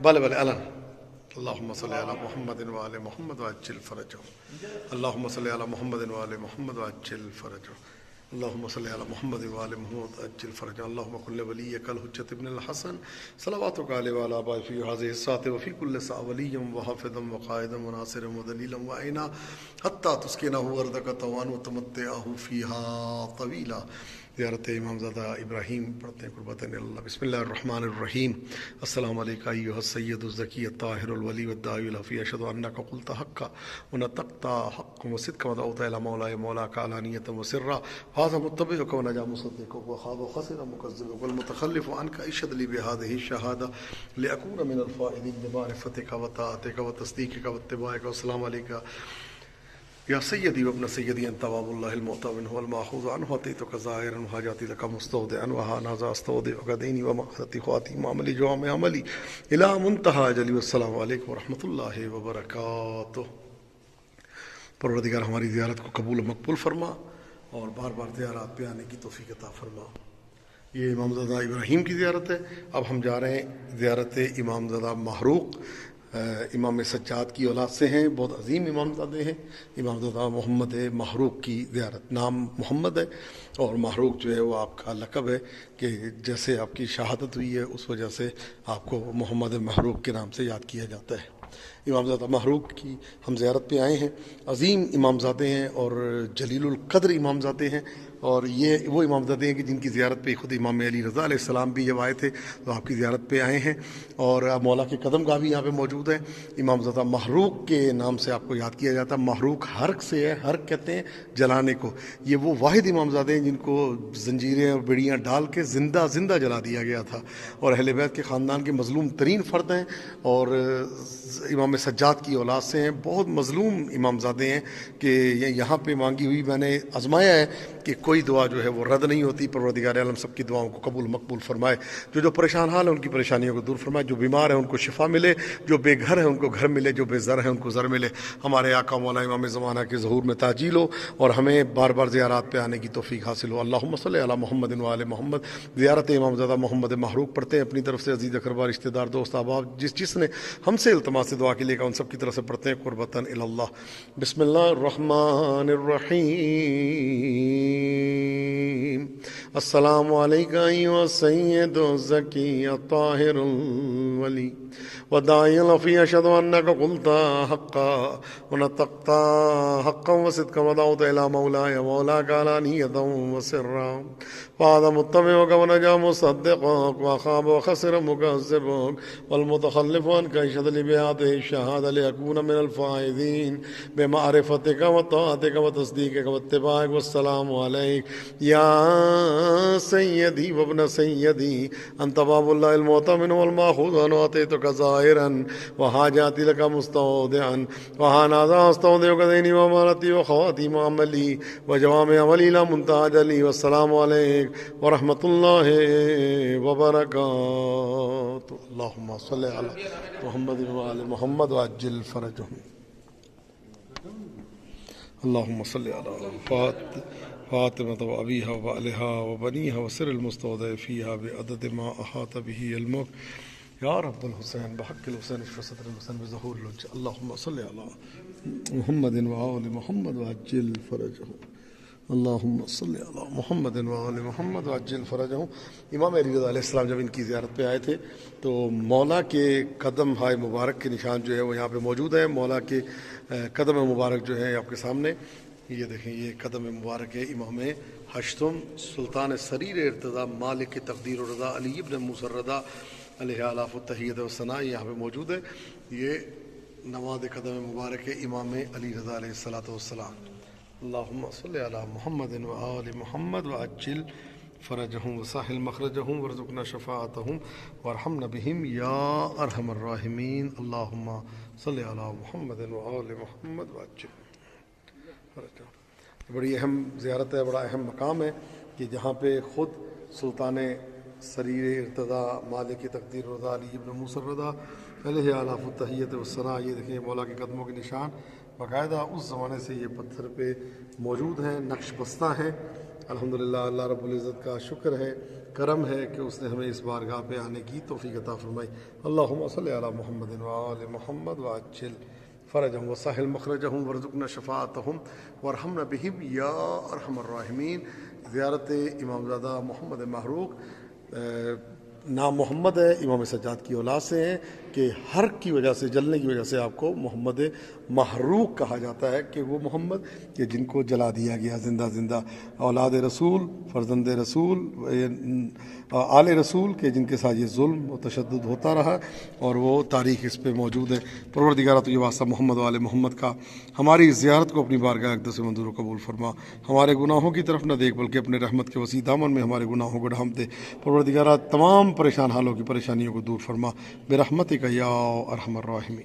بله بله الان. اللهم صل على محمد وآل محمد وعجل فرجهم. اللهم صل على محمد وآل محمد وعجل فرجهم. اللهم صل على محمد وآل محمد وعجل فرجهم. اللهم كن لوليك الحجة ابن الحسن صلواتك عليه وعلى آبائه في هذه الساعة وفي كل ساعة وليا وحافظا وقائدا وناصرا ودليلا وعينا حتى تسكنه أرضك طوعا وتمتعه فيها طويلا. زیارت امام زادہ ابراہیم پڑھتے ہیں قربتاً اللہ. بسم اللہ الرحمن الرحیم. السلام علیکم ایھا السید الزکی الطاہر الولی والداعی الحفی. اشہد انک قلت حقا ونطقت حقا وصدقا ودعوت الی مولاي مولاک علانیۃ وسرا. هذا متبعک ونجا مصدقک وخاب وخسر مکذبک والمتخلف عنک. اشهد لي بهذه الشهادة لأكون من الفائزين بمعرفتك وطاعتك وتصديقك واتباعك. والسلام عليك یا سیدی وابن سیدی انت باب اللہ المعتمن هو الماخوذ عنه. اتیتک ظاہرا وحاجاتی لک مستودعا وهذا استودعک دینی ومعرفتی خواتیم عملی جوامع عملی الی منتہا اجلی. والسلام علیکم ورحمۃ اللہ وبرکاتہ. پروردگار ہماری زیارت کو قبول و مقبول فرما اور بار بار زیارات پہ آنے کی توفیق عطا فرما. یہ امام زادہ ابراہیم کی زیارت ہے. اب ہم جا رہے ہیں زیارت امام زادہ محروق. امام سجاد کی اولاد سے ہیں، بہت عظیم امام زادے ہیں. امام زادہ محمد محروق کی زیارت. نام محمد ہے اور محروق جو ہے وہ آپ کا لقب ہے کہ جیسے آپ کی شہادت ہوئی ہے اس وجہ سے آپ کو محمد محروق کے نام سے یاد کیا جاتا ہے. امام زادہ محروق کی ہم زیارت پہ آئے ہیں. عظیم امام زادے ہیں اور جلیل القدر امام زادے ہیں. اور یہ وہ امام زادے ہیں کہ جن کی زیارت پہ خود امام علی رضا علیہ السلام بھی جب آئے تھے تو آپ کی زیارت پہ آئے ہیں. اور مولا کے قدم گاہ بھی یہاں پہ موجود ہے. امام زادہ محروق کے نام سے آپ کو یاد کیا جاتا ہے. محروق حرق سے ہے، حرق کہتے ہیں جلانے کو. یہ وہ واحد امام زادے ہیں جن کو زنجیریں اور بیڑیاں ڈال کے زندہ زندہ جلا دیا گیا تھا اور اہل بیت کے خاندان کے مظلوم ترین فرد ہیں اور امام سجاد کی اولاد سے ہیں. بہت مظلوم امام زادے ہیں کہ یہاں پہ مانگی ہوئی میں نے آزمایا ہے کہ کوئی دعا جو ہے وہ رد نہیں ہوتی. پروردگار عالم سب کی دعاؤں کو قبول مقبول فرمائے. جو پریشان حال ہیں ان کی پریشانیوں کو دور فرمائے. جو بیمار ہیں ان کو شفا ملے، جو بے گھر ہیں ان کو گھر ملے، جو بے زر ہیں ان کو زر ملے. ہمارے آقا مولا امام زمانہ کے ظہور میں تعجیل ہو اور ہمیں بار بار زیارات پہ آنے کی توفیق حاصل ہو. اللہم صلی علی محمد وآل محمد. زیارت امام زادہ محمد محروق پڑھتے ہیں اپنی طرف سے. عزیز اقربا، رشتہ دار، دوست احباب، جس نے ہم سے التماس دعا کے لیے کہا ان سب کی طرف سے پڑھتے ہیں قربتاً الی اللہ. بسم اللہ الرحمن الرحیم. السلام علیکم ایھا السید الزکی الطاہر الولی وداعی الحفی. اشہد انک قلت حقا ونطقت حقا وصدقا ودعوت الی مولاي مولاک علانیۃ وسرا. وهذا متبعك ونجا مصدقك وخاب وخسر مكذبك والمتخلف عنك. اشهد لي بهذه الشهادة لأكون من الفائزين بمعرفتك وطاعتك وتصديقك واتباعك. والسلام عليك يا سيدي وابن سيدي أنت باب الله المعتمن والماخوذ عنه. أتيتك زائرا وحاجاتي لك مستودعا وهذا أستودعك ديني وأمانتي وخواتيم عملي وجوامع عملي لا منتهى أجلي. والسلام عليكم ورحمۃ اللہ وبرکاتہ. اللہم صلی علی محمد وآل محمد وعجل فرجهم. اللہم صلی علی فاطمة وأبيها وبعلها وبنيها وسر المستودع فيها بعدد ما أحاط به علمك يا رب الحسين بحق الحسين اشف صدر الحسين بظهور الوجه. اللهم صل على محمد وآل محمد وعجل فرجهم. اللہم صلی علی محمد وآل محمد وعجل فرجهم. امام علی رضا علیہ السلام جب ان کی زیارت پہ آئے تھے تو مولا کے قدم ہائے مبارک کے نشان جو ہے وہ یہاں پہ موجود ہے. مولا کے قدم مبارک جو ہے آپ کے سامنے یہ دیکھیں، یہ قدم مبارک ہے امام ہشتم سلطان سریر ارتضا مالک تقدیر الرضا علی ابن موسیٰ الرضا علیہ آلاف التحیت والثناء یہاں پہ موجود ہے. یہ نماد قدم مبارک ہے امام علی رضا علیہ السلام. اللہم صلی علی محمد وآل محمد وعجل فرجهم وسهل مخرجهم وارزقنا شفاعتهم وارحمنا بهم یا ارحم الراحمین. اللہم صلی علی محمد وآل محمد وعجل فرجهم. بڑی اہم زیارت ہے، بڑا اہم مقام ہے کہ جہاں پہ خود سلطان سریر ارتضا مالک تقدیر رضا علی ابن موسیٰ الرضا علیہ آلاف التحیت والثناء. یہ دیکھیں مولا کے قدموں کے نشان باقاعدہ اس زمانے سے یہ پتھر پہ موجود ہیں، نقش بستہ ہیں الحمدللہ اللہ رب العزت کا شکر ہے، کرم ہے کہ اس نے ہمیں اس بارگاہ پہ آنے کی توفیق عطا فرمائی۔ اللہم صلی علی محمد وآل محمد وعجل فرجہم وسہل مخرجہم وارزقنا شفاعتہم وارحمنا بہم یا ارحم الراحمین۔ زیارت امام زادہ محمد محروق، نام محمد ہے، امام سجاد کی اولاد سے ہیں، کہ حرق کی وجہ سے، جلنے کی وجہ سے آپ کو محمد محروق کہا جاتا ہے، کہ وہ محمد کہ جن کو جلا دیا گیا زندہ زندہ، اولاد رسول، فرزند رسول، آل رسول، کہ جن کے ساتھ یہ ظلم و تشدد ہوتا رہا، اور وہ تاریخ اس پہ موجود ہے۔ پروردگارہ تو یہ واسطہ محمد و آل محمد کا، ہماری اس زیارت کو اپنی بارگاہ اقدس سے منظور و قبول فرما، ہمارے گناہوں کی طرف نہ دیکھ بلکہ اپنے رحمت کے وسیع دامن میں ہمارے گناہوں کو ڈھانپ دے۔ پروردگارہ تمام پریشان حالوں کی پریشانیوں کو دور فرما، برحمتک یا ارحم الراحمین۔